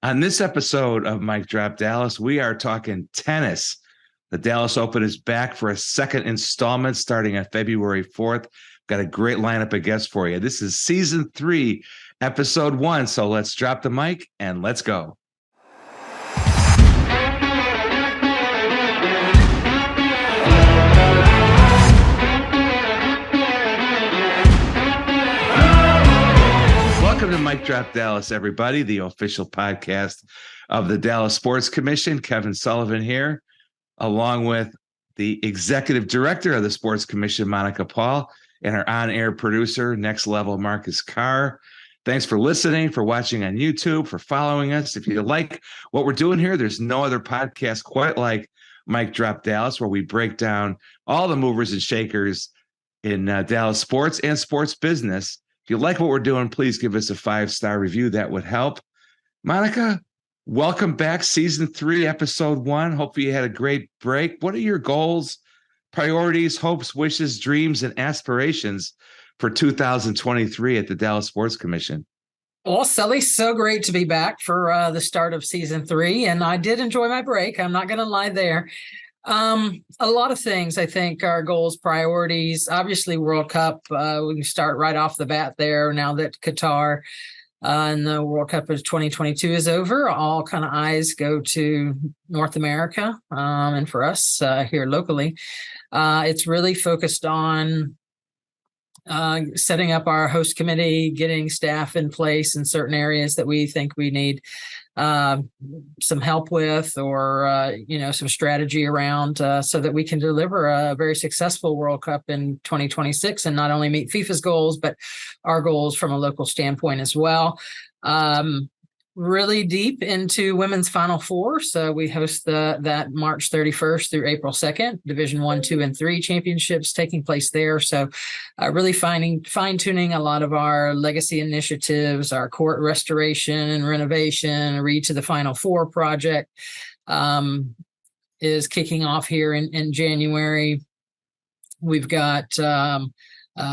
On this episode of Mike Drop Dallas, we are talking tennis. The Dallas Open is back for a second installment starting on February 4th. Got a great lineup of guests for you. This is season 3, episode 1. So let's drop the mic and let's go. Welcome to Mike Drop Dallas, everybody, the official podcast of the Dallas Sports Commission. Kevin Sullivan here, along with the executive director of the Sports Commission, Monica Paul, and our on-air producer, Next Level, Marcus Carr. Thanks for listening, for watching on YouTube, for following us. If you like what we're doing here, there's no other podcast quite like Mike Drop Dallas, where we break down all the movers and shakers in Dallas sports and sports business. If you like what we're doing, please give us a 5-star review. That would help. Monica, welcome back. Season 3, episode 1. Hopefully you had a great break. What are your goals, priorities, hopes, wishes, dreams, and aspirations for 2023 at the Dallas Sports Commission? Well, Sully, so great to be back for the start of season 3. And I did enjoy my break. I'm not going to lie there. A lot of things, I think, are goals, priorities. Obviously, World Cup, we can start right off the bat there now that Qatar and the World Cup of 2022 is over. All kind of eyes go to North America. And for us here locally, it's really focused on setting up our host committee, getting staff in place in certain areas that we think we need some help with, or some strategy around, so that we can deliver a very successful World Cup in 2026 and not only meet FIFA's goals, but our goals from a local standpoint as well. Really deep into women's Final Four. So we host that March 31st through April 2nd, Division 1, 2, and 3 championships taking place there. So really fine-tuning a lot of our legacy initiatives, our court restoration and renovation, Read to the Final Four project is kicking off here in January. We've got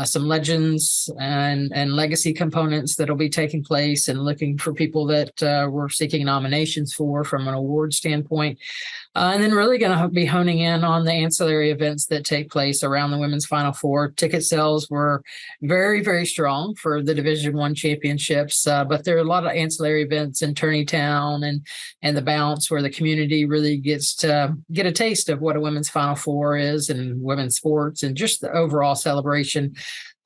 some legends and legacy components that'll be taking place, and looking for people that we're seeking nominations for from an award standpoint. And then really going to be honing in on the ancillary events that take place around the women's Final Four. Ticket sales were very, very strong for the Division 1 championships, but there are a lot of ancillary events in Turney Town and the Bounce, where the community really gets to get a taste of what a women's Final Four is and women's sports, and just the overall celebration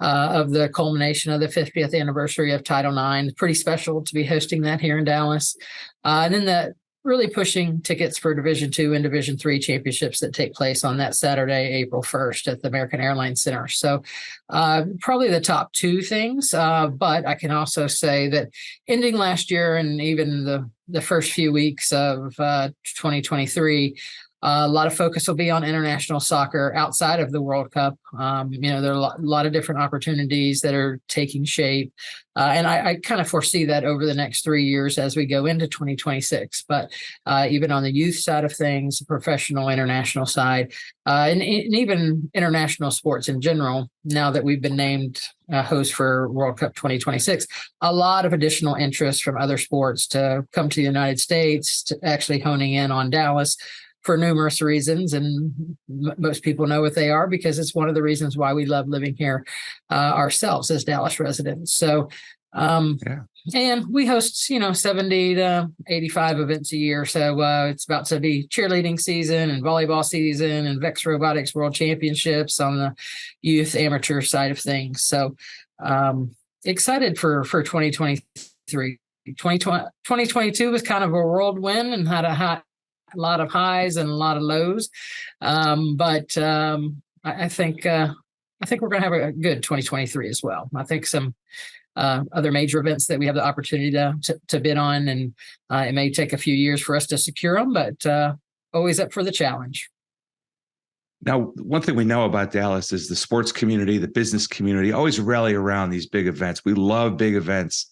of the culmination of the 50th anniversary of Title IX. Pretty special to be hosting that here in Dallas. And then really pushing tickets for Division 2 and Division 3 championships that take place on that Saturday, April 1st at the American Airlines Center. So probably the top 2 things. But I can also say that ending last year and even the first few weeks of 2023, a lot of focus will be on international soccer outside of the World Cup. There are a lot of different opportunities that are taking shape. And I kind of foresee that over the next 3 years as we go into 2026. But even on the youth side of things, the professional, international side, and even international sports in general, now that we've been named host for World Cup 2026, a lot of additional interest from other sports to come to the United States, to actually honing in on Dallas for numerous reasons, and most people know what they are, because it's one of the reasons why we love living here ourselves as Dallas residents. So, and we host, 70 to 85 events a year. So it's about to be cheerleading season and volleyball season and Vex Robotics World Championships on the youth amateur side of things. So excited for 2023. 2022 was kind of a whirlwind and had a lot of highs and a lot of lows. But I think we're going to have a good 2023 as well. I think some other major events that we have the opportunity to bid on, and it may take a few years for us to secure them, but always up for the challenge. Now, one thing we know about Dallas is the sports community, the business community always rally around these big events. We love big events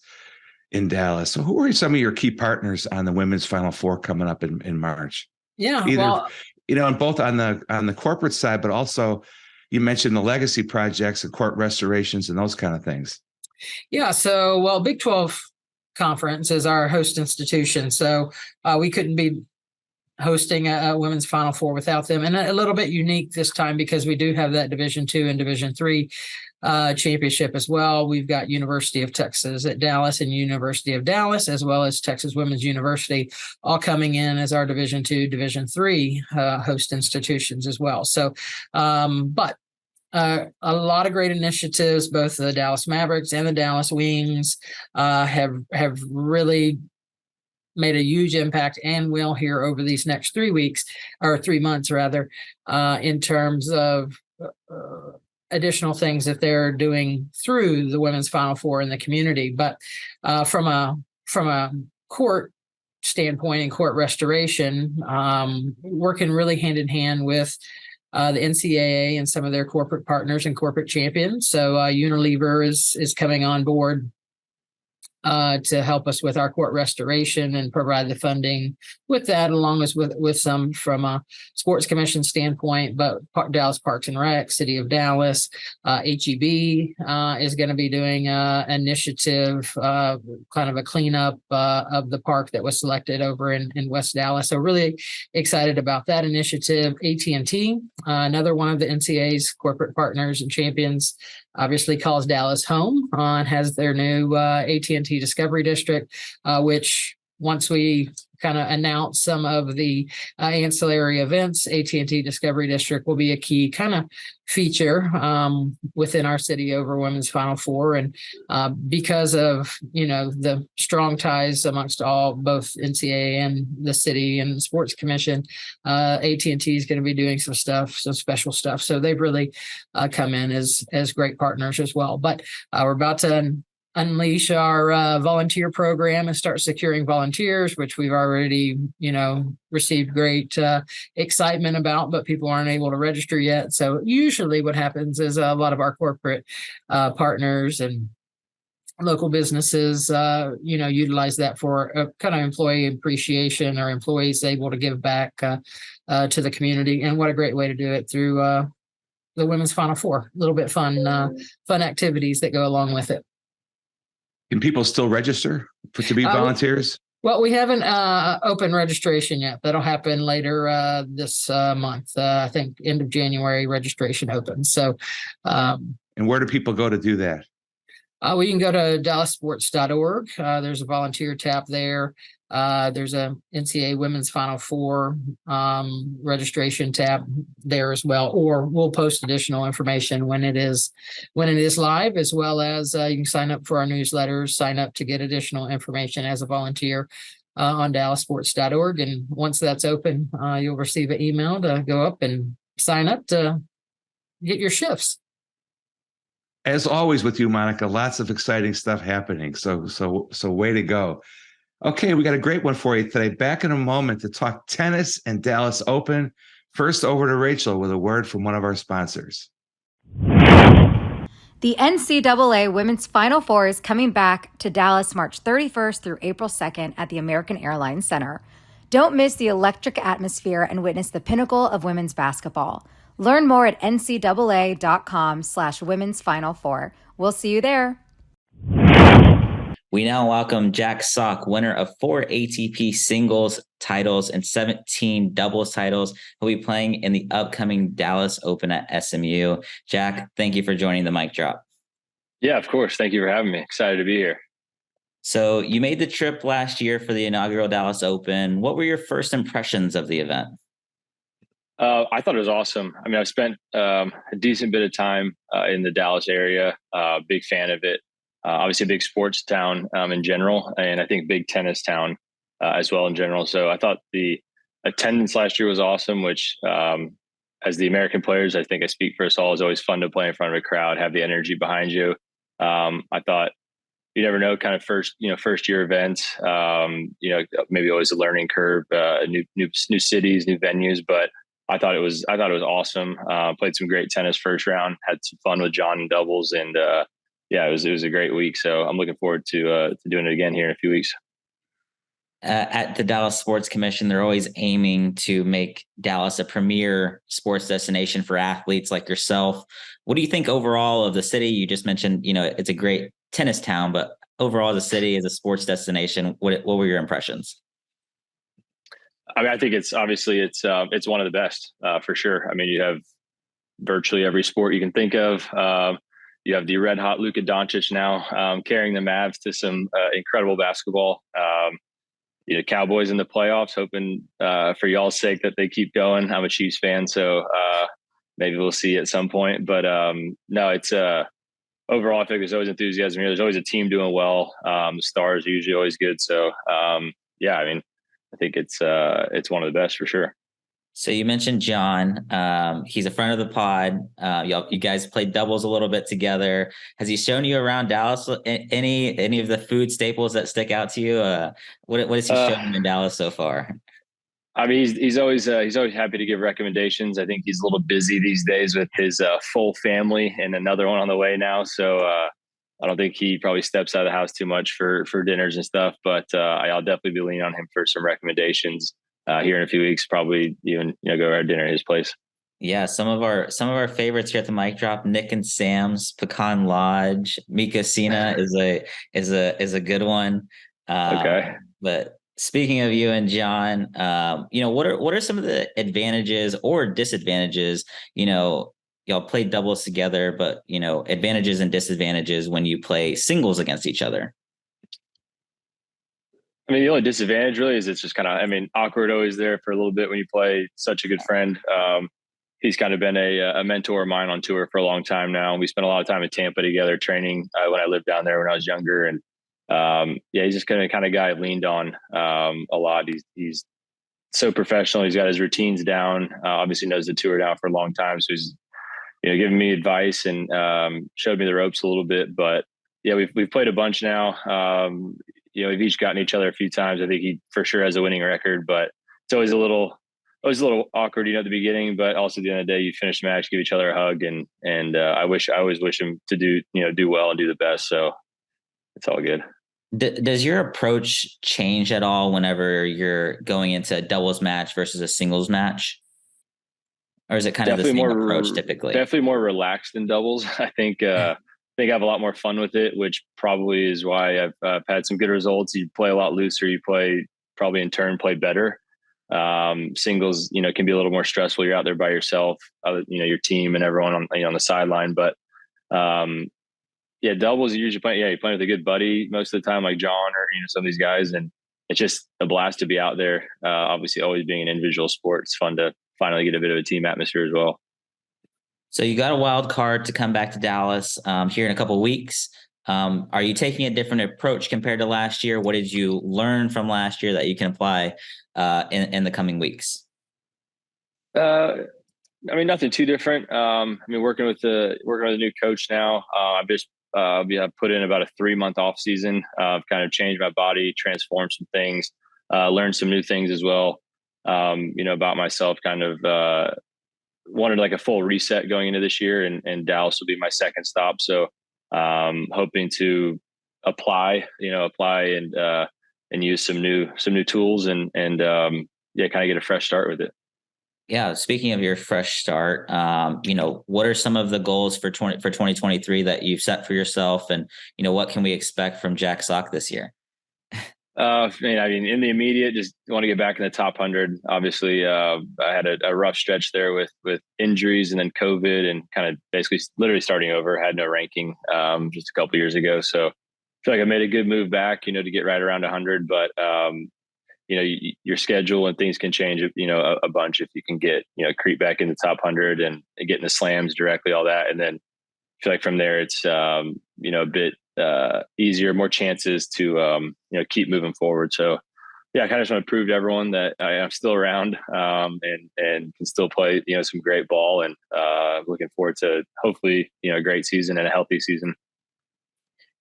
in Dallas. So who are some of your key partners on the women's Final Four coming up in March? Yeah. And both on the corporate side, but also you mentioned the legacy projects and court restorations and those kind of things. Yeah. So, Big 12 Conference as our host institution. So we couldn't be hosting a women's Final Four without them, and a little bit unique this time because we do have that Division II and Division III championship as well. We've got University of Texas at Dallas and University of Dallas, as well as Texas Women's University, all coming in as our Division II, Division III host institutions as well. So, but a lot of great initiatives. Both the Dallas Mavericks and the Dallas Wings have really made a huge impact and will here over these next 3 weeks, or 3 months rather, in terms of additional things that they're doing through the Women's Final Four in the community. But from a court standpoint and court restoration, working really hand in hand with the NCAA and some of their corporate partners and corporate champions. So Unilever is coming on board to help us with our court restoration and provide the funding with that, along as with some from a sports commission standpoint. But Dallas Parks and Rec, City of Dallas, HEB is going to be doing an initiative, kind of a cleanup of the park that was selected over in West Dallas. So really excited about that initiative. AT&T, another one of the NCAA's corporate partners and champions, obviously calls Dallas home and has their new AT&T Discovery District, which once we kind of announce some of the ancillary events, AT&T Discovery District will be a key kind of feature within our city over Women's Final Four. And because of, the strong ties amongst both NCAA and the city and the Sports Commission, AT&T is going to be doing some special stuff. So they've really come in as great partners as well. But we're about to unleash our volunteer program and start securing volunteers, which we've already, received great excitement about, but people aren't able to register yet. So usually what happens is a lot of our corporate partners and local businesses, utilize that for a kind of employee appreciation, or employees able to give back to the community. And what a great way to do it through the Women's Final Four. A little bit fun activities that go along with it. Can people still register to be volunteers? Well, we haven't opened registration yet. That'll happen later this month. I think end of January registration opens. So, and where do people go to do that? We can go to DallasSports.org. There's a volunteer tab there. There's a NCAA Women's Final Four registration tab there as well. Or we'll post additional information when it is live, as well as you can sign up for our newsletters, sign up to get additional information as a volunteer on DallasSports.org. And once that's open, you'll receive an email to go up and sign up to get your shifts. As always with you, Monica, lots of exciting stuff happening. So way to go. Okay, we got a great one for you today. Back in a moment to talk tennis and Dallas Open. First, over to Rachel with a word from one of our sponsors. The NCAA Women's Final Four is coming back to Dallas March 31st through April 2nd at the American Airlines Center. Don't miss the electric atmosphere and witness the pinnacle of women's basketball. Learn more at ncaa.com/women's Final Four. We'll see you there. We now welcome Jack Sock, winner of 4 ATP singles titles and 17 doubles titles. He'll be playing in the upcoming Dallas Open at SMU. Jack, thank you for joining the Mic Drop. Yeah, of course. Thank you for having me. Excited to be here. So you made the trip last year for the inaugural Dallas Open. What were your first impressions of the event? I thought it was awesome. I mean, I've spent a decent bit of time in the Dallas area. Big fan of it. Obviously a big sports town in general, and I think big tennis town as well in general. So I thought the attendance last year was awesome, which as the American players, I think I speak for us all, is always fun to play in front of a crowd, have the energy behind you. I thought you never know, kind of first year events, maybe always a learning curve, new cities, new venues, but I thought it was awesome. Played some great tennis first round, had some fun with John in doubles, and it was a great week. So I'm looking forward to doing it again here in a few weeks. At the Dallas Sports Commission, they're always aiming to make Dallas a premier sports destination for athletes like yourself. What do you think overall of the city? You just mentioned, it's a great tennis town, but overall the city as a sports destination, what were your impressions? I mean, I think it's obviously it's one of the best for sure. I mean, you have virtually every sport you can think of. You have the red hot Luka Doncic now carrying the Mavs to some incredible basketball. Cowboys in the playoffs, hoping for y'all's sake that they keep going. I'm a Chiefs fan, so maybe we'll see at some point. But no, it's overall, I think there's always enthusiasm here. There's always a team doing well. The stars are usually always good. So yeah, I mean, I think it's one of the best for sure. So you mentioned John. He's a friend of the pod. You guys played doubles a little bit together. Has he shown you around Dallas any of the food staples that stick out to you? What has he shown you in Dallas so far? I mean, he's always happy to give recommendations. I think he's a little busy these days with his full family and another one on the way now. So I don't think he probably steps out of the house too much for dinners and stuff. But I'll definitely be leaning on him for some recommendations. Here in a few weeks, probably even go have dinner at his place. Yeah, some of our favorites here at the Mic Drop: Nick and Sam's, Pecan Lodge, Mika Sina is a good one. Okay, but speaking of you and John, what are some of the advantages or disadvantages? Y'all play doubles together, but advantages and disadvantages when you play singles against each other. I mean, the only disadvantage really is it's just kind of, awkward always there for a little bit when you play such a good friend. He's kind of been a mentor of mine on tour for a long time now. We spent a lot of time in Tampa together training when I lived down there when I was younger. And he's just kind of guy I've leaned on a lot. He's so professional. He's got his routines down. Obviously knows the tour down for a long time. So he's, giving me advice and showed me the ropes a little bit. But yeah, we've played a bunch now. We've each gotten each other a few times. I think he for sure has a winning record, but it's always a little awkward, at the beginning, but also at the end of the day, you finish the match, give each other a hug. And I always wish him to do well and do the best. So it's all good. Does your approach change at all whenever you're going into a doubles match versus a singles match? Or is it kind definitely of the same approach typically? Definitely more relaxed than doubles. I think I have a lot more fun with it, which probably is why I've had some good results. You play a lot looser. You play probably in turn play better. Singles, can be a little more stressful. You're out there by yourself, your team and everyone on the sideline. But doubles you usually play. Yeah, you're playing with a good buddy most of the time, like John or some of these guys, and it's just a blast to be out there. Obviously, always being an individual sport, it's fun to finally get a bit of a team atmosphere as well. So you got a wild card to come back to Dallas here in a couple of weeks. Are you taking a different approach compared to last year? What did you learn from last year that you can apply in the coming weeks? Nothing too different. Working with a new coach now. I've just put in about a 3-month off season. I've kind of changed my body, transformed some things, learned some new things as well. About myself, kind of wanted like a full reset going into this year, and Dallas will be my second stop. So hoping to apply and use some new tools and kind of get a fresh start with it. Yeah. Speaking of your fresh start, what are some of the goals for 2023 that you've set for yourself, and what can we expect from Jack Sock this year? In the immediate, just want to get back in the top 100. Obviously, I had a rough stretch there with injuries and then COVID, and kind of basically literally starting over. Had no ranking just a couple years ago, so I feel like I made a good move back, to get right around 100. But your schedule and things can change, a bunch if you can get creep back in the top 100 and get in the slams directly, all that, and then I feel like from there it's a bit easier, more chances to keep moving forward. So yeah, I kind of just want to prove to everyone that I am still around and can still play some great ball, and looking forward to hopefully a great season and a healthy season.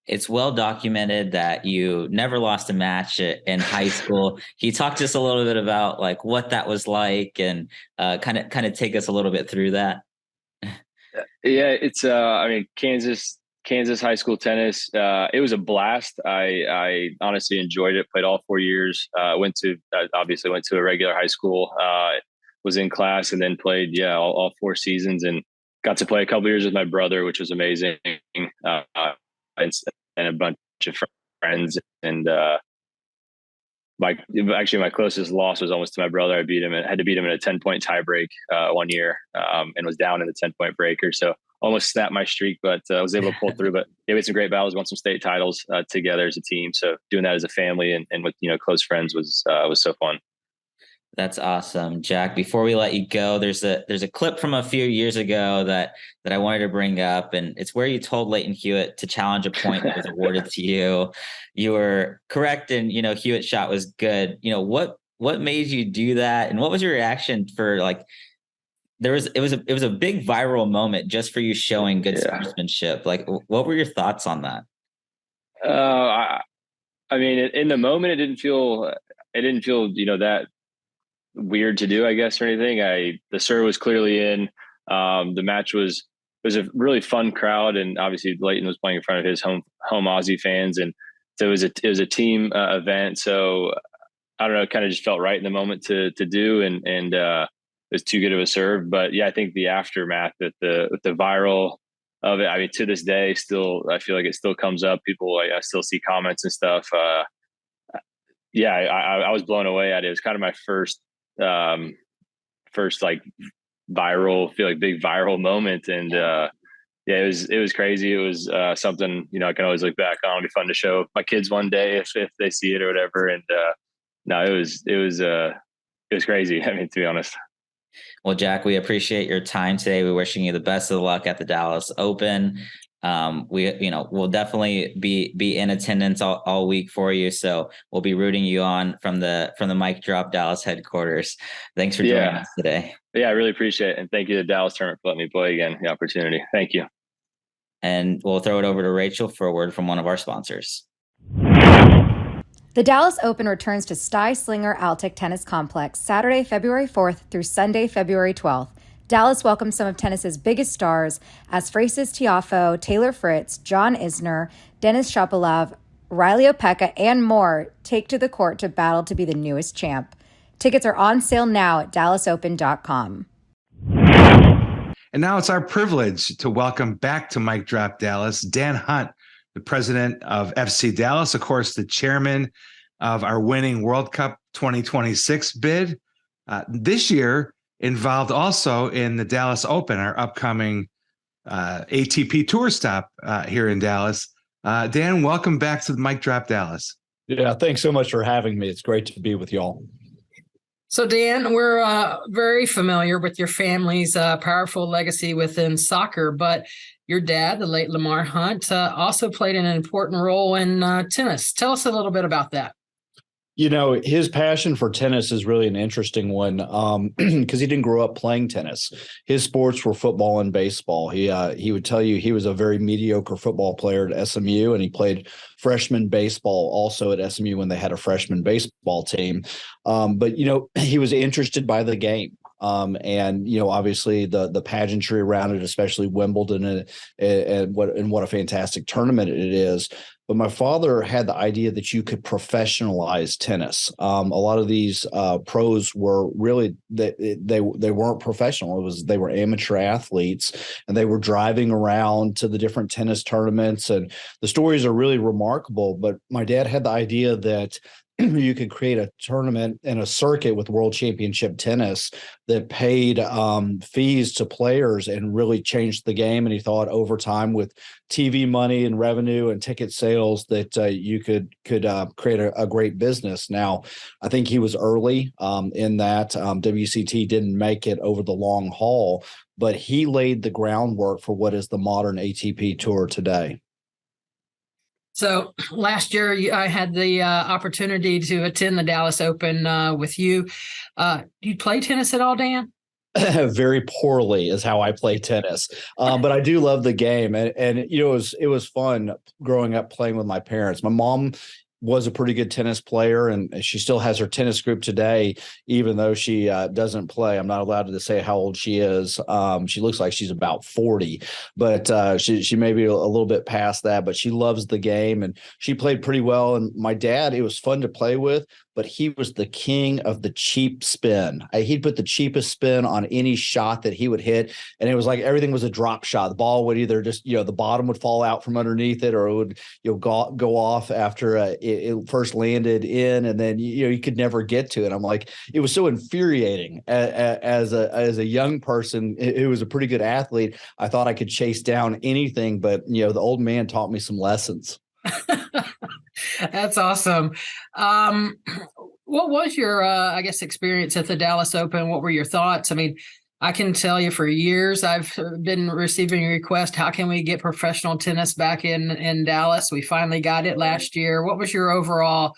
It's well documented that you never lost a match in high school. Can you talk to us a little bit about like what that was like, and kind of take us a little bit through that? Yeah, it's Kansas high school tennis. It was a blast. I honestly enjoyed it. Played all 4 years. Went to a regular high school. Was in class and then played all 4 seasons, and got to play a couple years with my brother, which was amazing. And a bunch of friends friends. And my closest loss was almost to my brother. I had to beat him in a 10-point tiebreak one year, and was down in the 10-point breaker. So almost snapped my streak, but I was able to pull through. But we had some great battles, won some state titles together as a team. So doing that as a family and with close friends was so fun. That's awesome, Jack. Before we let you go, there's a clip from a few years ago that I wanted to bring up, and it's where you told Leighton Hewitt to challenge a point that was awarded to you. You were correct, and Hewitt's shot was good. What made you do that, and what was your reaction for it was a big viral moment just for you showing good sportsmanship. Like, what were your thoughts on that? I mean, in the moment, it didn't feel that weird to do, I guess, or anything. The serve was clearly in. The match was a really fun crowd, and obviously Leighton was playing in front of his home Aussie fans, and so it was a team event. So I don't know, it kind of just felt right in the moment to do, and it was too good of a serve. But yeah, I think the aftermath with the viral of it, I mean, to this day, still I feel like it still comes up. People, I still see comments and stuff. I was blown away at it. It was kind of my first like viral, feel like big viral moment. And it was crazy. It was something, I can always look back on. It'll be fun to show my kids one day if they see it or whatever. And no, it was crazy. I mean, to be honest. Well, Jack, we appreciate your time today. We're wishing you the best of luck at the Dallas Open. We'll definitely be in attendance all week for you. So we'll be rooting you on from the Mic Drop Dallas headquarters. Thanks for joining us today. Yeah, I really appreciate it. And thank you to Dallas Tournament for letting me play again, the opportunity. Thank you. And we'll throw it over to Rachel for a word from one of our sponsors. The Dallas Open returns to Sty Slinger Altec Tennis Complex Saturday, February 4th through Sunday, February 12th. Dallas welcomes some of tennis's biggest stars as Frances Tiafoe, Taylor Fritz, John Isner, Denis Shapovalov, Riley Opeka, and more take to the court to battle to be the newest champ. Tickets are on sale now at dallasopen.com. And now it's our privilege to welcome back to Mic Drop Dallas, Dan Hunt, the president of FC Dallas, of course, the chairman of our winning World Cup 2026 bid. This year involved also in the Dallas Open, our upcoming ATP Tour stop here in Dallas. Dan, welcome back to the Mic Drop Dallas. Yeah, thanks so much for having me. It's great to be with y'all. So, Dan, we're very familiar with your family's powerful legacy within soccer, but your dad, the late Lamar Hunt, also played an important role in tennis. Tell us a little bit about that. His passion for tennis is really an interesting one because he didn't grow up playing tennis. His sports were football and baseball. He would tell you he was a very mediocre football player at SMU, and he played freshman baseball also at SMU when they had a freshman baseball team. But he was interested by the game. And obviously the pageantry around it, especially Wimbledon, and what a fantastic tournament it is. But my father had the idea that you could professionalize tennis. A lot of these pros were really they weren't professional. They were amateur athletes, and they were driving around to the different tennis tournaments. And the stories are really remarkable. But my dad had the idea that you could create a tournament and a circuit with World Championship tennis that paid fees to players and really changed the game. And he thought over time with TV money and revenue and ticket sales that you could create a great business. Now, I think he was early in that. WCT didn't make it over the long haul, but he laid the groundwork for what is the modern ATP Tour today. So last year, I had the opportunity to attend the Dallas Open with you. You play tennis at all, Dan? Very poorly is how I play tennis, but I do love the game, and it was fun growing up playing with my parents. My mom was a pretty good tennis player, and she still has her tennis group today, even though she doesn't play. I'm not allowed to say how old she is. She looks like she's about 40, but she may be a little bit past that, but she loves the game, and she played pretty well. And my dad, it was fun to play with, but he was the king of the cheap spin. He'd put the cheapest spin on any shot that he would hit. And it was like everything was a drop shot. The ball would either just, the bottom would fall out from underneath it, or it would, go off after it first landed in. And then, you could never get to it. I'm like, it was so infuriating as a young person who was a pretty good athlete. I thought I could chase down anything, but, the old man taught me some lessons. That's awesome. What was your, experience at the Dallas Open? What were your thoughts? I mean, I can tell you for years I've been receiving requests. How can we get professional tennis back in Dallas? We finally got it last year. What was your overall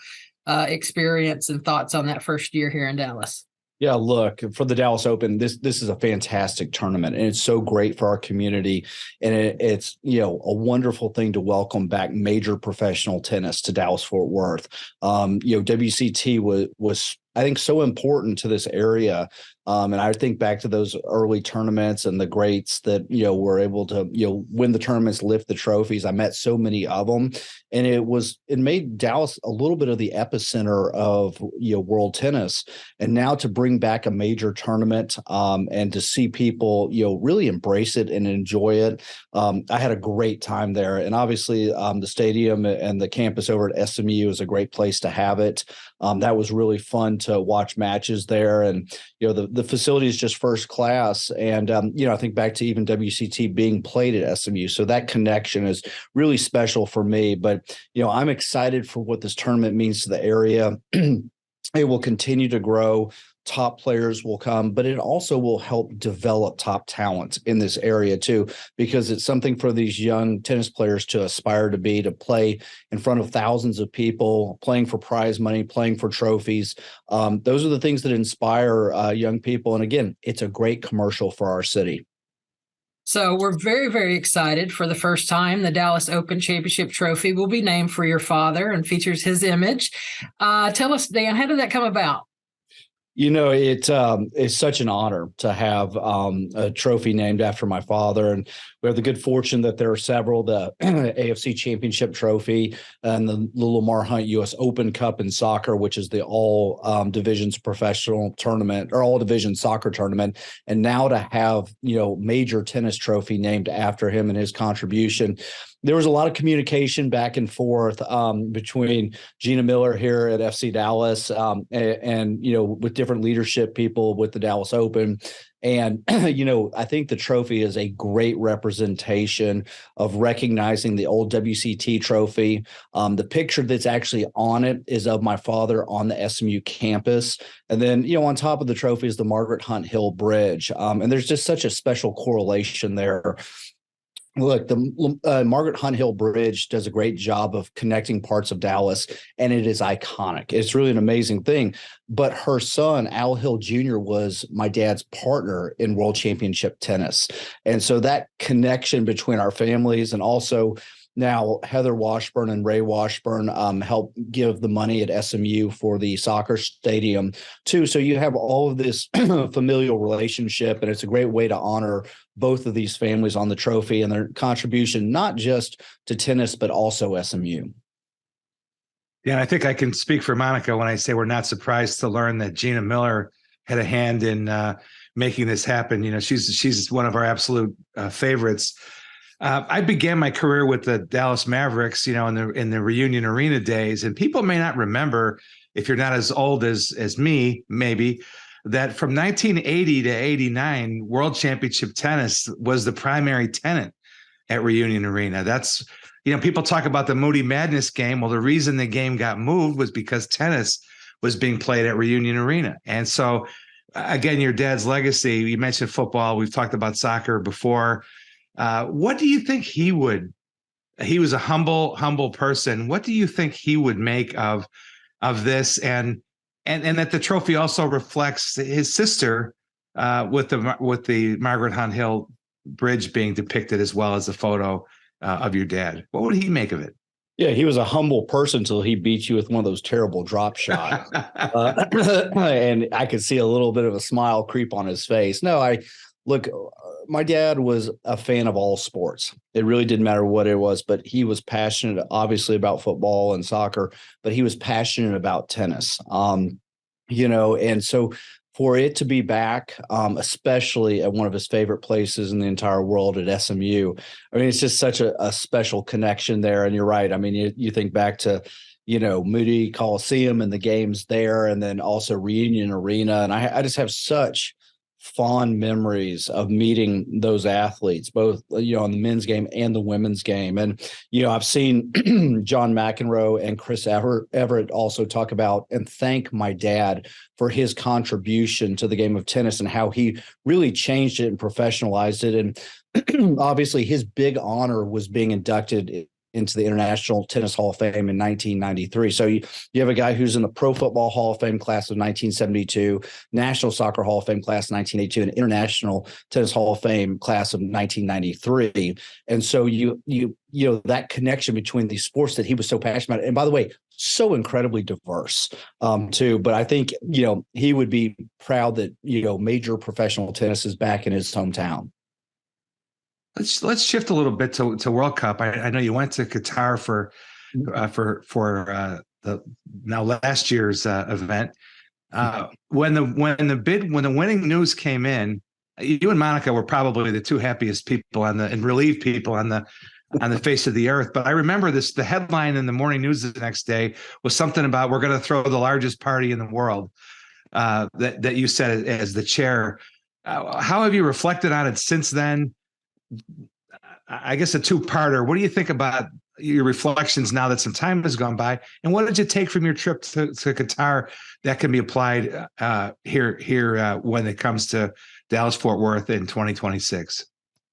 experience and thoughts on that first year here in Dallas? Yeah, look, for the Dallas Open, this is a fantastic tournament, and it's so great for our community. And it's a wonderful thing to welcome back major professional tennis to Dallas Fort Worth. WCT was I think so important to this area. And I think back to those early tournaments and the greats that, were able to, win the tournaments, lift the trophies. I met so many of them, and it made Dallas a little bit of the epicenter of, world tennis. And now to bring back a major tournament and to see people, really embrace it and enjoy it. I had a great time there. And obviously the stadium and the campus over at SMU is a great place to have it. That was really fun to watch matches there. And, the facility is just first class. And, I think back to even WCT being played at SMU. So that connection is really special for me. But, I'm excited for what this tournament means to the area. It will continue to grow. Top players will come, but it also will help develop top talent in this area too, because it's something for these young tennis players to aspire to be, to play in front of thousands of people, playing for prize money, playing for trophies. Those are the things that inspire young people. And again, it's a great commercial for our city. So we're very, very excited. For the first time, the Dallas Open Championship Trophy will be named for your father and features his image. Tell us, Dan, how did that come about? It's such an honor to have a trophy named after my father. And we have the good fortune that there are several, the AFC Championship Trophy and the Lamar Hunt U.S. Open Cup in soccer, which is the all divisions professional tournament, or all division soccer tournament. And now to have, major tennis trophy named after him and his contribution. There was a lot of communication back and forth between Gina Miller here at FC Dallas and with different leadership people with the Dallas Open. And, I think the trophy is a great representation of recognizing the old WCT trophy. The picture that's actually on it is of my father on the SMU campus. And then, on top of the trophy is the Margaret Hunt Hill Bridge. And there's just such a special correlation there. Look, the Margaret Hunt Hill Bridge does a great job of connecting parts of Dallas, and it is iconic. It's really an amazing thing. But her son, Al Hill Jr., was my dad's partner in World Championship tennis. And so that connection between our families, and also now Heather Washburn and Ray Washburn help give the money at SMU for the soccer stadium too. So you have all of this familial relationship, and it's a great way to honor both of these families on the trophy and their contribution, not just to tennis, but also SMU. Yeah, I think I can speak for Monica when I say we're not surprised to learn that Gina Miller had a hand in making this happen. She's one of our absolute favorites. I began my career with the Dallas Mavericks, in the Reunion Arena days, and people may not remember, if you're not as old as me, maybe, that from 1980 to 89, World Championship tennis was the primary tenant at Reunion Arena. That's, people talk about the Moody Madness game. Well, the reason the game got moved was because tennis was being played at Reunion Arena. And so, again, your dad's legacy, you mentioned football. We've talked about soccer before. What do you think he was a humble person. What do you think he would make of this? And that the trophy also reflects his sister with the Margaret Hunt Hill Bridge being depicted, as well as a photo of your dad. What would he make of it? Yeah, he was a humble person until he beat you with one of those terrible drop shots. And I could see a little bit of a smile creep on his face. No, look, my dad was a fan of all sports. It really didn't matter what it was, but he was passionate, obviously, about football and soccer, but he was passionate about tennis. And so for it to be back, especially at one of his favorite places in the entire world at SMU, I mean, it's just such a special connection there. And you're right. I mean, you think back to, Moody Coliseum and the games there, and then also Reunion Arena. And I just have such fond memories of meeting those athletes, both, on the men's game and the women's game. And, I've seen John McEnroe and Chris Everett also talk about and thank my dad for his contribution to the game of tennis and how he really changed it and professionalized it. And obviously his big honor was being inducted into the International Tennis Hall of Fame in 1993. So you have a guy who's in the Pro Football Hall of Fame class of 1972, National Soccer Hall of Fame class 1982, and International Tennis Hall of Fame class of 1993. And so you that connection between these sports that he was so passionate about, and by the way, so incredibly diverse too. But I think he would be proud that major professional tennis is back in his hometown. Let's shift a little bit to World Cup. I know you went to Qatar for the now last year's event. When the winning news came in, you and Monica were probably the two happiest people and relieved people on the face of the earth. But I remember the headline in the morning news the next day was something about we're going to throw the largest party in the world. That you said as the chair. How have you reflected on it since then? I guess a two-parter. What do you think about your reflections now that some time has gone by? And what did you take from your trip to Qatar that can be applied here when it comes to Dallas-Fort Worth in 2026?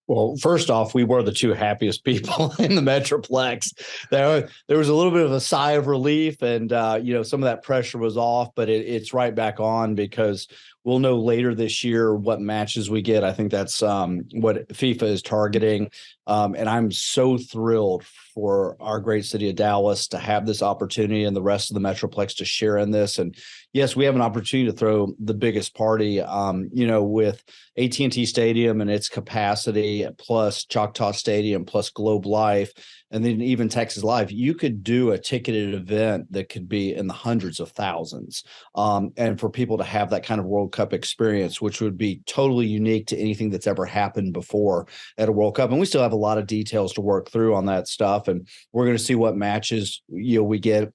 Well, first off, we were the two happiest people in the Metroplex. There was a little bit of a sigh of relief, and some of that pressure was off, but it's right back on because we'll know later this year what matches we get. I think that's what FIFA is targeting, and I'm so thrilled for our great city of Dallas to have this opportunity and the rest of the Metroplex to share in this. And yes, we have an opportunity to throw the biggest party, with AT&T Stadium and its capacity, plus Choctaw Stadium, plus Globe Life, and then even Texas Live. You could do a ticketed event that could be in the hundreds of thousands. And for people to have that kind of World Cup experience, which would be totally unique to anything that's ever happened before at a World Cup. And we still have a lot of details to work through on that stuff. And we're going to see what matches, we get.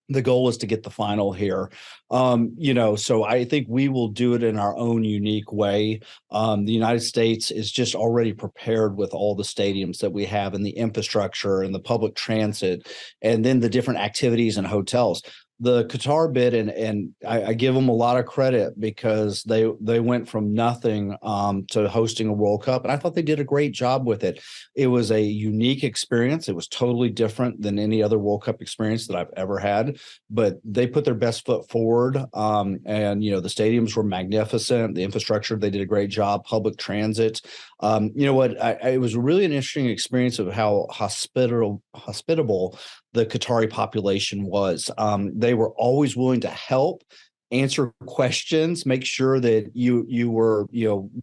The goal is to get the final here. So I think we will do it in our own unique way. The United States is just already prepared with all the stadiums that we have and the infrastructure and the public transit, and then the different activities and hotels. The Qatar bid, and I give them a lot of credit because they went from nothing to hosting a World Cup, and I thought they did a great job with it. It was a unique experience. It was totally different than any other World Cup experience that I've ever had, but they put their best foot forward, and the stadiums were magnificent. The infrastructure, they did a great job. Public transit. It was really an interesting experience of how hospitable the Qatari population was. They were always willing to help, answer questions, make sure that you were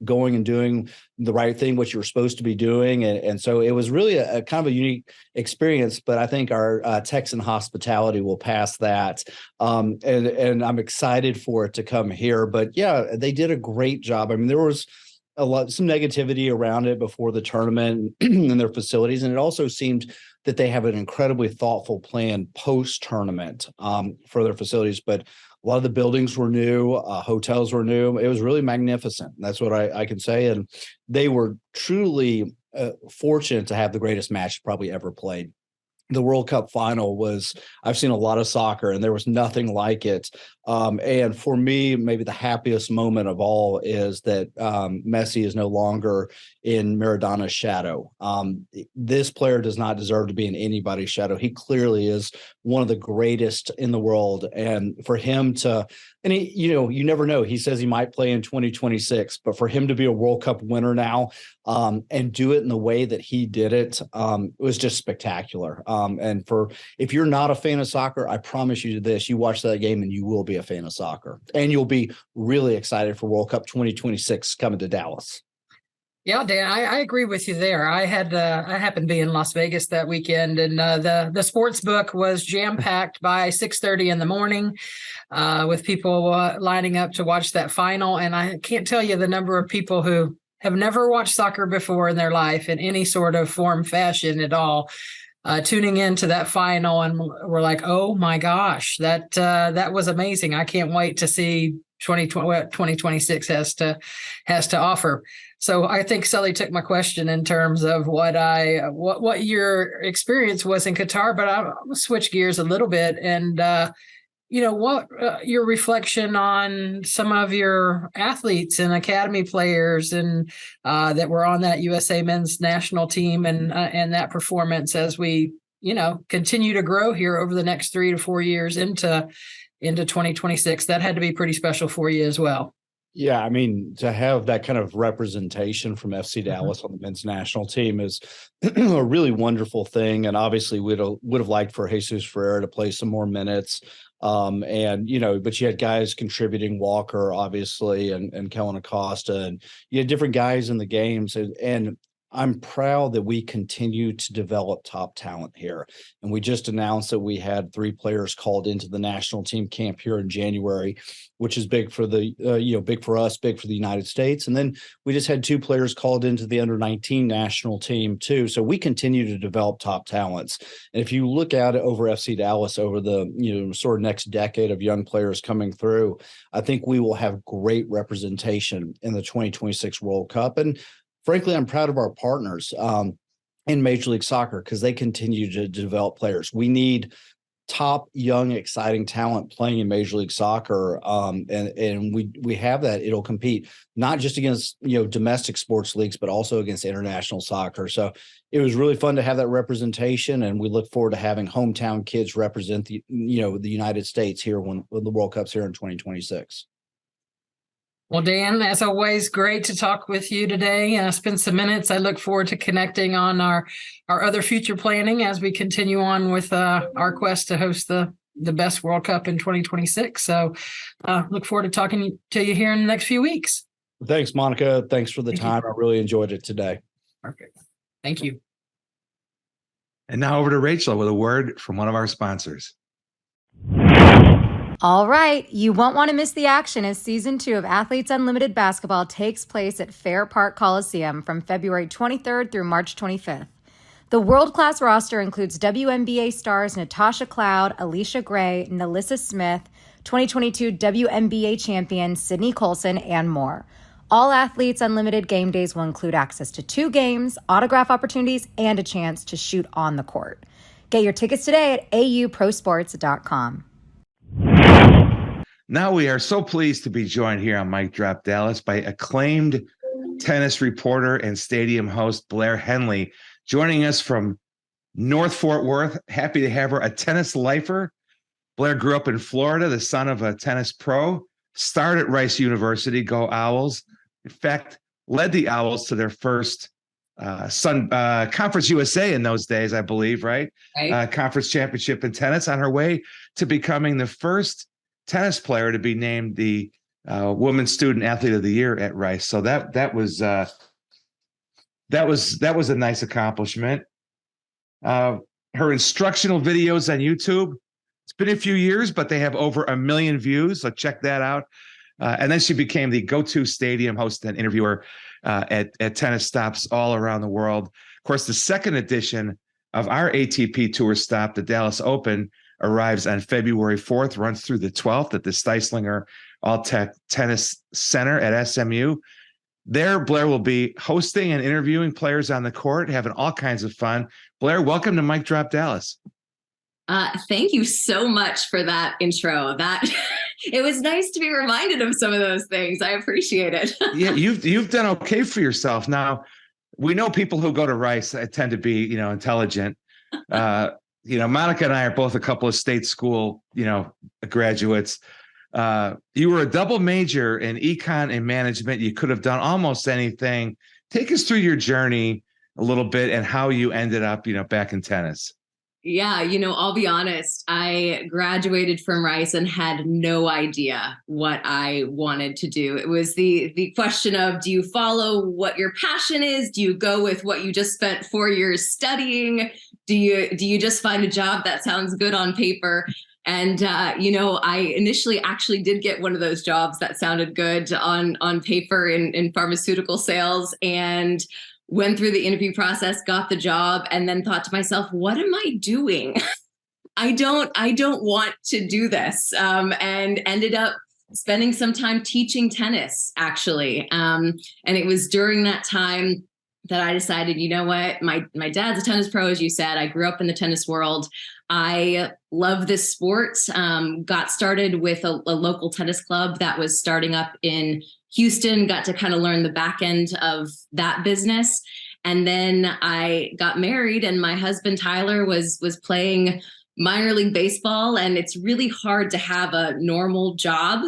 going and doing the right thing, what you were supposed to be doing, and so it was really a kind of a unique experience. But I think our Texan hospitality will pass that, and I'm excited for it to come here. But yeah, they did a great job. I mean, there was some negativity around it before the tournament and their facilities, and it also seemed that they have an incredibly thoughtful plan post-tournament for their facilities. But a lot of the buildings were new, hotels were new. It was really magnificent. That's what I can say. And they were truly fortunate to have the greatest match probably ever played. The World Cup final was, I've seen a lot of soccer and there was nothing like it. And for me, maybe the happiest moment of all is that Messi is no longer in Maradona's shadow. This player does not deserve to be in anybody's shadow. He clearly is one of the greatest in the world. And for him to, and he, you never know. He says he might play in 2026, but for him to be a World Cup winner now and do it in the way that he did it, was just spectacular. And if you're not a fan of soccer, I promise you this, you watch that game and you will be a fan of soccer, and you'll be really excited for World Cup 2026 coming to Dallas. Yeah, Dan, I agree with you there. I happened to be in Las Vegas that weekend, and the sports book was jam packed by 6:30 in the morning, with people lining up to watch that final. And I can't tell you the number of people who have never watched soccer before in their life in any sort of form, fashion at all, tuning into that final, and we're like, oh my gosh, that was amazing. I can't wait to see 2020 what 2026 has to offer. So I think Sully took my question in terms of what your experience was in Qatar, but I'll switch gears a little bit and what your reflection on some of your athletes and academy players and that were on that USA men's national team and that performance as we continue to grow here over the next 3 to 4 years into 2026. That had to be pretty special for you as well. Yeah, I mean, to have that kind of representation from FC Dallas on the men's national team is a really wonderful thing. And obviously, would have liked for Jesus Ferreira to play some more minutes. But you had guys contributing, Walker, obviously, and Kellen Acosta, and you had different guys in the games. And I'm proud that we continue to develop top talent here. And we just announced that we had 3 players called into the national team camp here in January, which is big for big for us, big for the United States. And then we just had 2 players called into the under-19 national team too. So we continue to develop top talents. And if you look at it over FC Dallas over the, sort of next decade of young players coming through, I think we will have great representation in the 2026 World Cup. And frankly, I'm proud of our partners in Major League Soccer because they continue to develop players. We need top, young, exciting talent playing in Major League Soccer, and we have that. It'll compete not just against domestic sports leagues, but also against international soccer. So it was really fun to have that representation, and we look forward to having hometown kids represent the United States here when the World Cup's here in 2026. Well, Dan, as always, great to talk with you today. Spend some minutes. I look forward to connecting on our other future planning as we continue on with our quest to host the best World Cup in 2026. So look forward to talking to you here in the next few weeks. Thanks, Monica. Thanks for the time. I really enjoyed it today. Perfect. Thank you. And now over to Rachel with a word from one of our sponsors. All right, you won't want to miss the action as Season 2 of Athletes Unlimited Basketball takes place at Fair Park Coliseum from February 23rd through March 25th. The world-class roster includes WNBA stars Natasha Cloud, Alicia Gray, Nalissa Smith, 2022 WNBA champion Sydney Colson, and more. All Athletes Unlimited game days will include access to 2 games, autograph opportunities, and a chance to shoot on the court. Get your tickets today at auprosports.com. Now we are so pleased to be joined here on Mic Drop Dallas by acclaimed tennis reporter and stadium host Blair Henley, joining us from North Fort Worth. Happy to have her, a tennis lifer. Blair grew up in Florida, the son of a tennis pro, started at Rice University, go Owls. In fact, led the Owls to their first Conference USA in those days, I believe, right? Conference championship in tennis, on her way to becoming the first tennis player to be named the Women's Student Athlete of the Year at Rice. So that was a nice accomplishment. Her instructional videos on YouTube, it's been a few years, but they have over 1 million views. So check that out. And then she became the go-to stadium host and interviewer at tennis stops all around the world. Of course, the second edition of our ATP Tour stop, the Dallas Open, arrives on February 4th, runs through the 12th at the Steislinger All-Tech Tennis Center at SMU. There, Blair will be hosting and interviewing players on the court, having all kinds of fun. Blair, welcome to Mic Drop Dallas. Thank you so much for that intro. It was nice to be reminded of some of those things. I appreciate it. Yeah, you've done okay for yourself. Now, we know people who go to Rice tend to be, intelligent. Monica and I are both a couple of state school, graduates. You were a double major in econ and management. You could have done almost anything. Take us through your journey a little bit and how you ended up, back in tennis. Yeah, I'll be honest. I graduated from Rice and had no idea what I wanted to do. It was the question of, do you follow what your passion is? Do you go with what you just spent 4 years studying? Do you just find a job that sounds good on paper? And I initially actually did get one of those jobs that sounded good on paper in pharmaceutical sales, and went through the interview process, got the job, and then thought to myself, what am I doing? I don't want to do this. And ended up spending some time teaching tennis, actually. And it was during that time that I decided, you know what, my dad's a tennis pro, as you said. I grew up in the tennis world. I love this sport. Got started with a local tennis club that was starting up in Houston, got to kind of learn the back end of that business. And then I got married, and my husband, Tyler, was playing minor league baseball. And it's really hard to have a normal job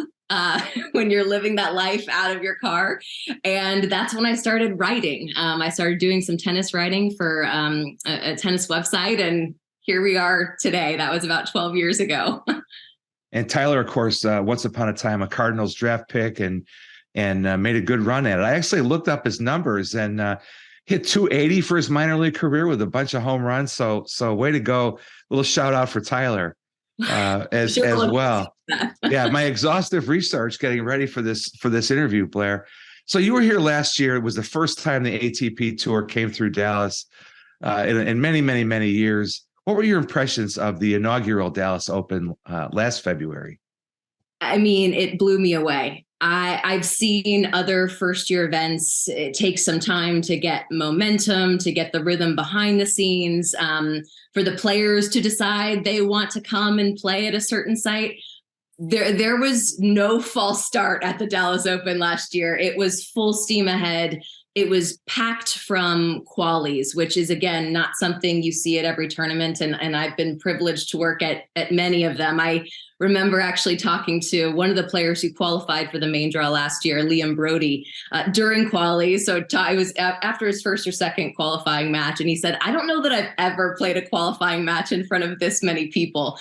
when you're living that life out of your car. And that's when I started writing. I started doing some tennis writing for a tennis website. And here we are today. That was about 12 years ago. And Tyler, of course, once upon a time, a Cardinals draft pick, and made a good run at it. I actually looked up his numbers and hit 280 for his minor league career with a bunch of home runs. So way to go. A little shout out for Tyler as well. Yeah, my exhaustive research getting ready for this interview, Blair. So you were here last year. It was the first time the ATP Tour came through Dallas in many, many, many years. What were your impressions of the inaugural Dallas Open last February? I mean, it blew me away. I've seen other first-year events. It takes some time to get momentum, to get the rhythm behind the scenes, for the players to decide they want to come and play at a certain site. There was no false start at the Dallas Open last year. It was full steam ahead. It was packed from qualies, which is, again, not something you see at every tournament. And I've been privileged to work at many of them. I remember actually talking to one of the players who qualified for the main draw last year, Liam Brody, during qualies. So it was after his first or second qualifying match. And he said, I don't know that I've ever played a qualifying match in front of this many people.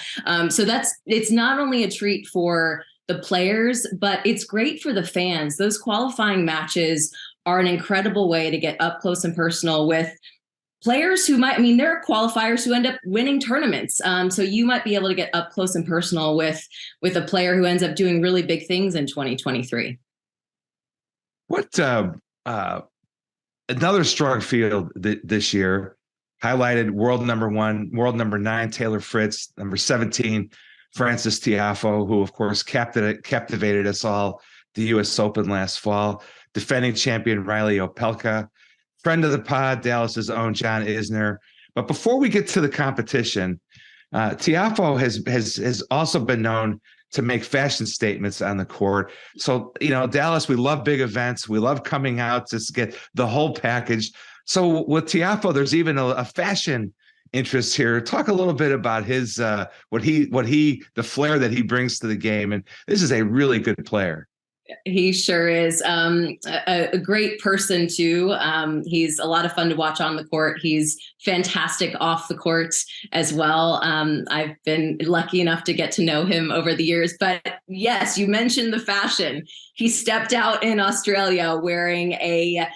So it's not only a treat for the players, but it's great for the fans. Those qualifying matches are an incredible way to get up close and personal with players who there are qualifiers who end up winning tournaments. So you might be able to get up close and personal with a player who ends up doing really big things in 2023. What another strong field this year, highlighted world number 1, world number 9, Taylor Fritz, number 17, Frances Tiafoe, who of course captivated us all, the U.S. Open last fall, defending champion Riley Opelka, friend of the pod, Dallas's own John Isner. But before we get to the competition, Tiafoe has also been known to make fashion statements on the court. So, Dallas, we love big events. We love coming out to get the whole package. So with Tiafoe, there's even a fashion interest here. Talk a little bit about his the flair that he brings to the game. And this is a really good player. He sure is a great person too. He's a lot of fun to watch on the court. He's fantastic off the court as well. I've been lucky enough to get to know him over the years. But yes, you mentioned the fashion. He stepped out in Australia wearing a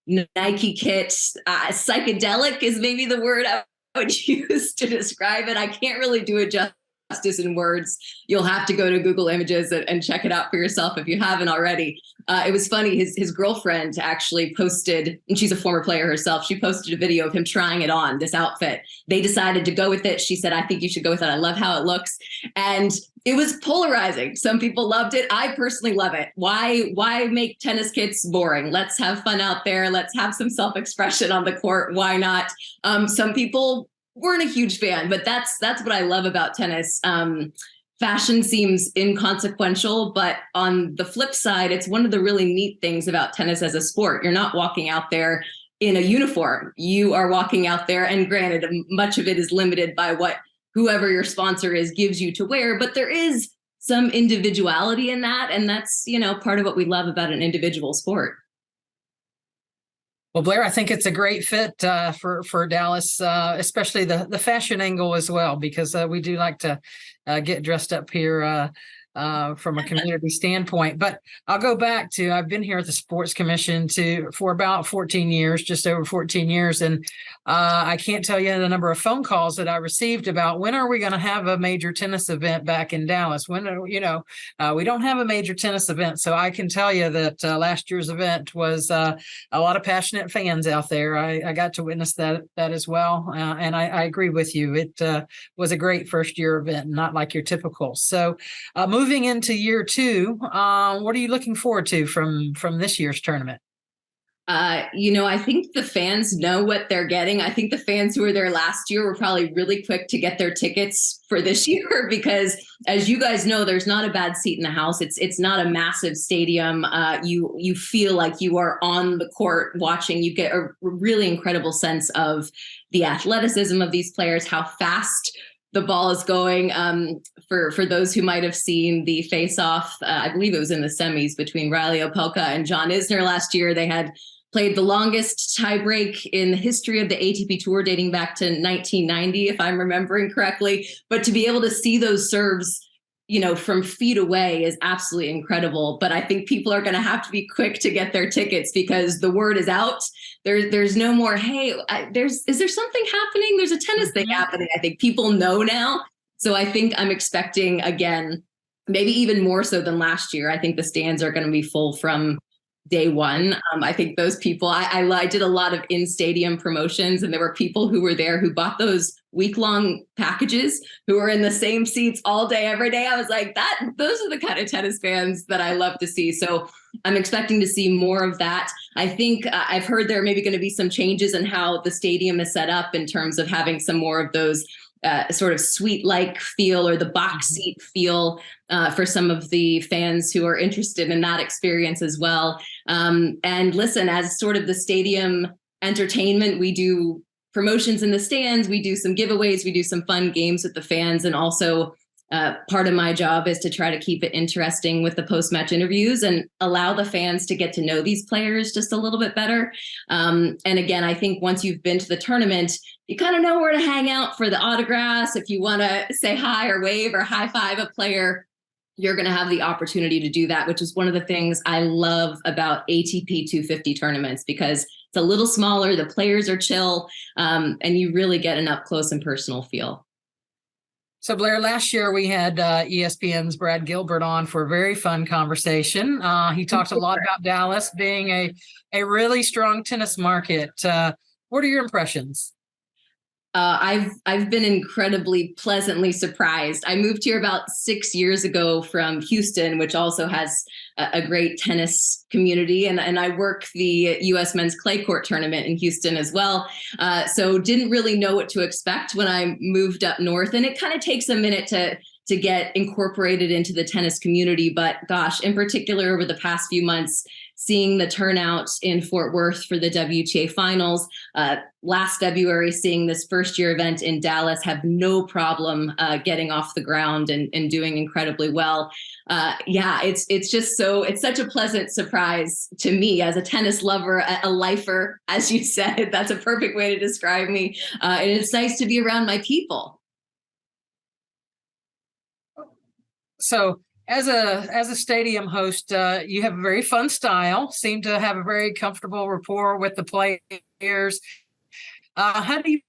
Nike kit. Psychedelic is maybe the word I would use to describe it. I can't really do it justice in words. You'll have to go to Google Images and check it out for yourself if you haven't already. It was funny. His girlfriend actually posted, and she's a former player herself. She posted a video of him trying it on, this outfit. They decided to go with it. She said, I think you should go with it. I love how it looks. And it was polarizing. Some people loved it. I personally love it. Why make tennis kits boring? Let's have fun out there. Let's have some self-expression on the court. Why not? Some people weren't a huge fan, but that's what I love about tennis. Fashion seems inconsequential, but on the flip side, it's one of the really neat things about tennis as a sport. You're not walking out there in a uniform. You are walking out there, and granted, much of it is limited by what whoever your sponsor is gives you to wear, but there is some individuality in that, and that's, part of what we love about an individual sport. Well, Blair, I think it's a great fit for Dallas, especially the fashion angle as well, because we do like to get dressed up here from a community standpoint. But I'll go back to, I've been here at the Sports Commission for about 14 years, just over 14 years. And I can't tell you the number of phone calls that I received about when are we going to have a major tennis event back in Dallas? We don't have a major tennis event. So I can tell you that last year's event was a lot of passionate fans out there. I got to witness that as well. And I agree with you. It was a great first year event, not like your typical. So moving into year two, what are you looking forward to from this year's tournament? I think the fans know what they're getting. I think the fans who were there last year were probably really quick to get their tickets for this year because, as you guys know, there's not a bad seat in the house. It's not a massive stadium. You feel like you are on the court watching. You get a really incredible sense of the athleticism of these players, how fast the ball is going. For those who might have seen the face-off, I believe it was in the semis between Riley Opelka and John Isner last year. They had played the longest tiebreak in the history of the ATP Tour, dating back to 1990, if I'm remembering correctly. But to be able to see those serves, from feet away is absolutely incredible. But I think people are going to have to be quick to get their tickets because the word is out. There's no more, hey, is there something happening? There's a tennis thing happening. I think people know now. So I think I'm expecting, again, maybe even more so than last year. I think the stands are going to be full from day one. I think those people, I did a lot of in-stadium promotions, and there were people who were there who bought those week-long packages who were in the same seats all day, every day. I was like, those are the kind of tennis fans that I love to see. So I'm expecting to see more of that. I think I've heard there are maybe going to be some changes in how the stadium is set up in terms of having some more of those sort of suite-like feel or the box seat feel for some of the fans who are interested in that experience as well. And listen, as sort of the stadium entertainment, we do promotions in the stands, we do some giveaways, we do some fun games with the fans, and also part of my job is to try to keep it interesting with the post-match interviews and allow the fans to get to know these players just a little bit better. And again, I think once you've been to the tournament, you kind of know where to hang out for the autographs. If you want to say hi or wave or high five a player, you're going to have the opportunity to do that, which is one of the things I love about ATP 250 tournaments, because it's a little smaller, the players are chill, and you really get an up close and personal feel. So Blair, last year we had ESPN's Brad Gilbert on for a very fun conversation. He talked a lot about Dallas being a really strong tennis market. What are your impressions? I've been incredibly pleasantly surprised. I moved here about 6 years ago from Houston, which also has a great tennis community. And I work the U.S. men's clay court tournament in Houston as well. So didn't really know what to expect when I moved up north. And it kind of takes a minute to get incorporated into the tennis community. But gosh, in particular, over the past few months, seeing the turnout in Fort Worth for the WTA finals, last February, seeing this first year event in Dallas have no problem getting off the ground and doing incredibly well. It's such a pleasant surprise to me as a tennis lover, a lifer, as you said. That's a perfect way to describe me. And it's nice to be around my people. So as a stadium host, you have a very fun style, seem to have a very comfortable rapport with the players. How do you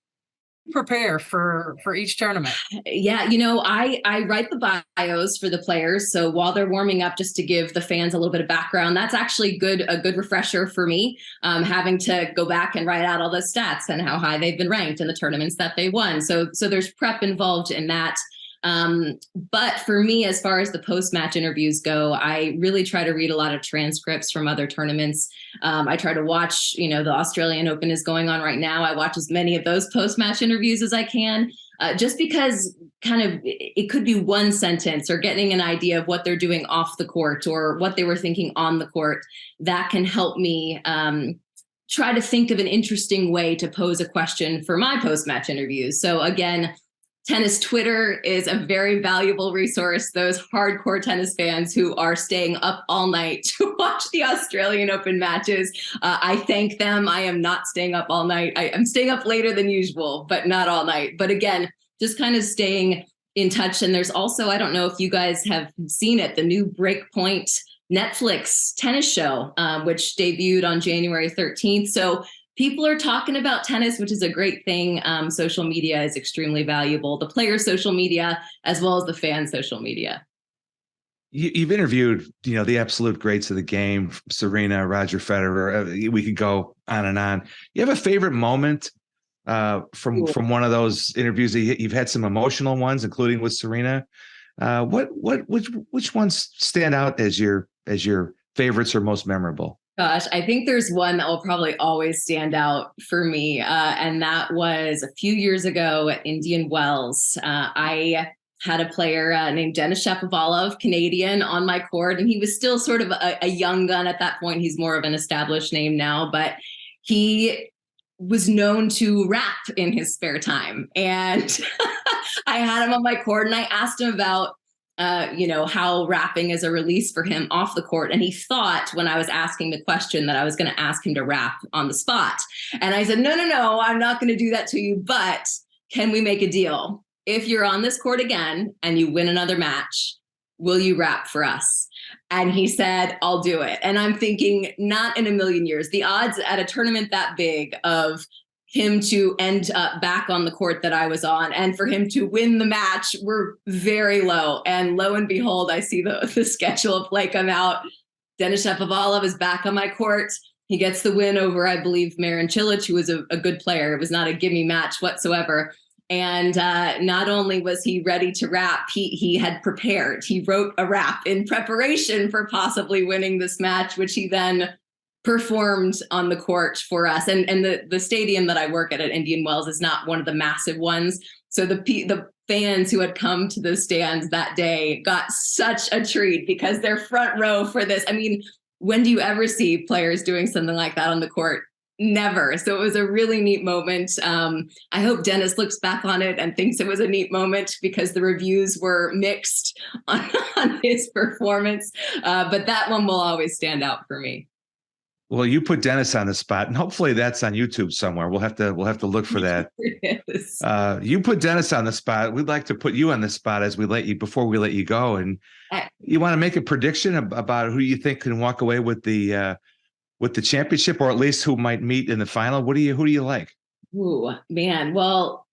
prepare for each tournament? Yeah, I write the bios for the players. So while they're warming up, just to give the fans a little bit of background, that's actually a good refresher for me, having to go back and write out all those stats and how high they've been ranked in the tournaments that they won. So there's prep involved in that. But for me, as far as the post-match interviews go, I really try to read a lot of transcripts from other tournaments. I try to watch, the Australian Open is going on right now. I watch as many of those post-match interviews as I can, just because kind of it could be one sentence or getting an idea of what they're doing off the court or what they were thinking on the court. That can help me try to think of an interesting way to pose a question for my post-match interviews. So again, Tennis Twitter is a very valuable resource. Those hardcore tennis fans who are staying up all night to watch the Australian Open matches, I thank them. I am not staying up all night. I'm staying up later than usual, but not all night. But again, just kind of staying in touch. And there's also, I don't know if you guys have seen it, the new Breakpoint Netflix tennis show, which debuted on January 13th. So people are talking about tennis, which is a great thing. Social media is extremely valuable. The players' social media, as well as the fans' social media. You've interviewed, the absolute greats of the game, Serena, Roger Federer. We could go on and on. You have a favorite moment from one of those interviews? You've had some emotional ones, including with Serena. Which ones stand out as your favorites or most memorable? Gosh, I think there's one that will probably always stand out for me. And that was a few years ago at Indian Wells. I had a player named Denis Shapovalov, Canadian, on my court, and he was still sort of a young gun at that point. He's more of an established name now, but he was known to rap in his spare time. And I had him on my court and I asked him about how rapping is a release for him off the court. And he thought when I was asking the question that I was going to ask him to rap on the spot. And I said, no, I'm not going to do that to you, but can we make a deal? If you're on this court again and you win another match, will you rap for us? And he said, I'll do it. And I'm thinking, not in a million years. The odds at a tournament that big of him to end up back on the court that I was on and for him to win the match were very low. And lo and behold, I see the schedule of play come out. Denis Shapovalov is back on my court. He gets the win over, I believe, Marin Cilic, who was a good player. It was not a gimme match whatsoever. And not only was he ready to rap, he had prepared. He wrote a rap in preparation for possibly winning this match, which he then performed on the court for us. And the stadium that I work at Indian Wells is not one of the massive ones. So the fans who had come to the stands that day got such a treat because they're front row for this. I mean, when do you ever see players doing something like that on the court? Never. So it was a really neat moment. I hope Denis looks back on it and thinks it was a neat moment because the reviews were mixed on his performance. But that one will always stand out for me. Well, you put Denis on the spot, and hopefully that's on YouTube somewhere. We'll have to look for that. You put Denis on the spot. We'd like to put you on the spot before we let you go. And you want to make a prediction about who you think can walk away with the championship, or at least who might meet in the final. Who do you like? Ooh, man. Well,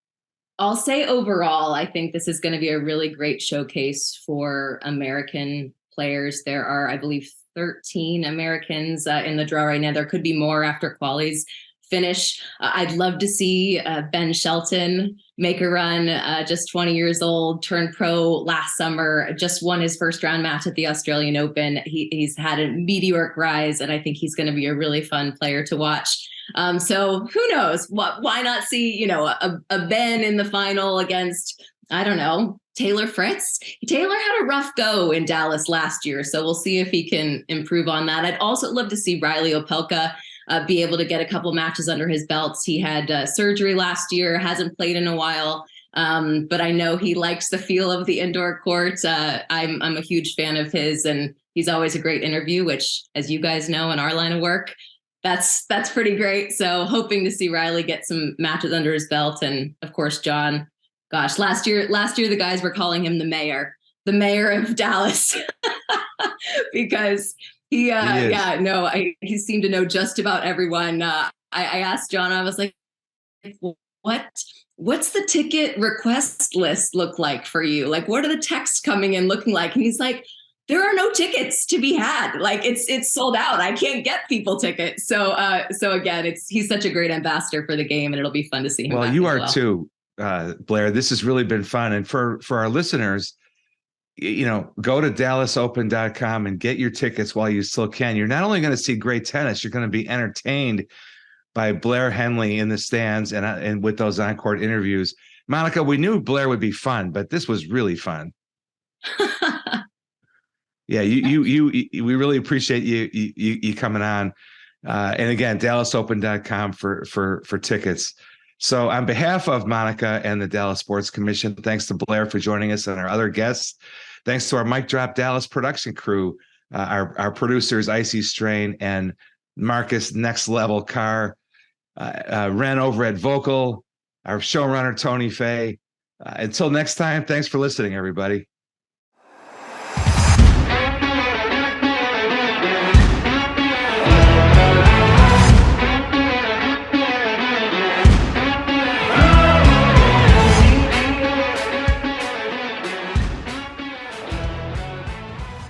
I'll say overall, I think this is going to be a really great showcase for American players. There are, I believe, 13 Americans in the draw right now. There could be more after quali's finish. I'd love to see Ben Shelton make a run, just 20 years old, turned pro last summer, just won his first round match at the Australian Open. He's had a meteoric rise, and I think he's going to be a really fun player to watch. So who knows? Why not see, a Ben in the final against, I don't know, Taylor Fritz? Taylor had a rough go in Dallas last year, so we'll see if he can improve on that. I'd also love to see Riley Opelka be able to get a couple matches under his belts. He had surgery last year, hasn't played in a while, but I know he likes the feel of the indoor court. I'm a huge fan of his, and he's always a great interview, which, as you guys know, in our line of work, that's pretty great. So hoping to see Riley get some matches under his belt. And of course, John, gosh, last year, the guys were calling him the mayor of Dallas because he seemed to know just about everyone. I asked John, I was like, what's the ticket request list look like for you? Like, what are the texts coming in looking like? And he's like, there are no tickets to be had. Like it's sold out. I can't get people tickets. So again, he's such a great ambassador for the game, and it'll be fun to see him. Well, you are too, Blair. This has really been fun. And for our listeners, go to DallasOpen.com and get your tickets while you still can. You're not only going to see great tennis, you're going to be entertained by Blair Henley in the stands and with those on-court interviews. Monica, we knew Blair would be fun, but this was really fun. Yeah, we really appreciate you coming on. And again, DallasOpen.com for tickets. So on behalf of Monica and the Dallas Sports Commission, thanks to Blair for joining us and our other guests. Thanks to our Mic Drop Dallas production crew, our producers, Icy Strain and Marcus Next Level Carr, Ren over at Vocal, our showrunner, Tony Fay. Until next time, thanks for listening, everybody.